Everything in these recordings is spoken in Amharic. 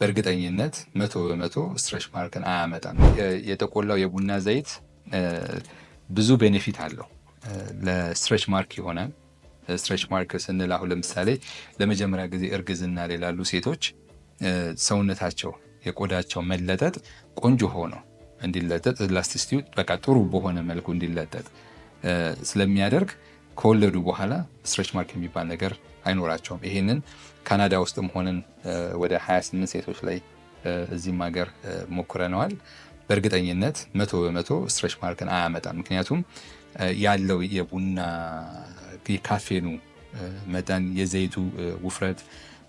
በእርግጠኝነት 100% ስትሬች ማርክን አያመጣም። የተቆላው የቡና ዘይት ብዙ ቤኔፊት አለው። ለስትሬች ማርክ ይሆናል። ስትሬች ማርክ ስንል አሁን ለምሳሌ ለመጀመሪያ ጊዜ እርግዝና ላይ ላሉ ሴቶች ሰውነታቸው የቆዳቸው መለጠጥ ቆንጆ ሆኖ እንዲለጠጥ ኤላስቲሲቲው በቃ ጥሩ በሆነ መልኩ እንዲለጠጥ ስለሚያደርግ ከወለዱ በኋላ ስትሬች ማርክ የሚባል ነገር አይኖራቸውም። ይሄንን ካናዳ ውስጥም ሆነን ወደ 28 ሴቶች ላይ እዚህም ሀገር ሞክረነዋል። በእርግጠኝነት 100% ስትሬች ማርክን አያመጣም። ምክንያቱም ያለው የቡና የካፌኑ መጠን፣ የዘይቱ ውፍረት፣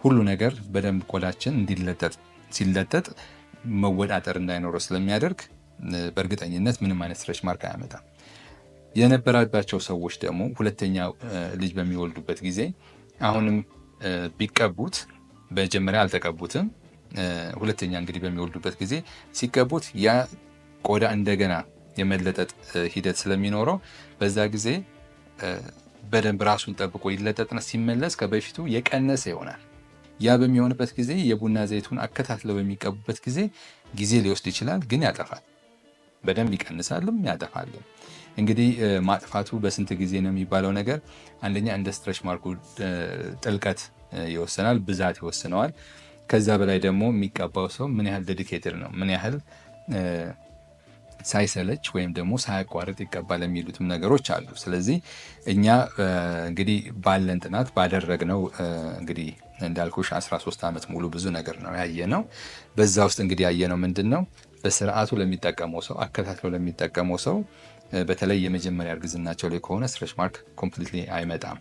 ሁሉ ነገር በደንብ ቆዳችን እንዲለጠጥ ሲለጠጥ መወጣጠር እንዳይኖረው ስለሚያደርግ በእርግጠኝነት ምንም አይነት ስትሬች ማርክ አያመጣም። የነበረባቸው ሰዎች ደግሞ ሁለተኛ ልጅ በሚወልዱበት ጊዜ አሁንም ቢቀቡት፣ በመጀመሪያ አልተቀቡትም፣ ሁለተኛ እንግዲህ በሚወልዱበት ጊዜ ሲቀቡት ያ ቆዳ እንደገና የመለጠጥ ሂደት ስለሚኖረው በዛ ጊዜ በደንብ ራሱን ጠብቆ ይለጠጥና ሲመለስ ከበፊቱ የቀነሰ ይሆናል። ያ በሚሆንበት ጊዜ የቡና ዘይቱን አከታትለው በሚቀቡበት ጊዜ ሊወስድ ይችላል፣ ግን ያጠፋል። በደንብ ይቀንሳልም ያጠፋልም። እንግዲህ ማጥፋቱ በስንት ጊዜ ነው የሚባለው ነገር አንደኛ እንደ ስትሬች ማርኩ ጥልቀት ይወሰናል፣ ብዛት ይወስነዋል። ከዛ በላይ ደግሞ የሚቀባው ሰው ምን ያህል ዴዲኬትድ ነው፣ ምን ያህል ሳይሰለች ወይም ደግሞ ሳያቋርጥ ይቀባል የሚሉትም ነገሮች አሉ። ስለዚህ እኛ እንግዲህ ባለን ጥናት ባደረግነው እንግዲህ እንዳልኩሽ 13 ዓመት ሙሉ ብዙ ነገር ነው ያየነው። በዛ ውስጥ እንግዲህ ያየነው ምንድን ነው፣ በስርዓቱ ለሚጠቀመው ሰው፣ አከታትሎ ለሚጠቀመው ሰው በተለይ የመጀመሪያ እርግዝናቸው ላይ ከሆነ ስትሬች ማርክ ኮምፕሊትሊ አይመጣም።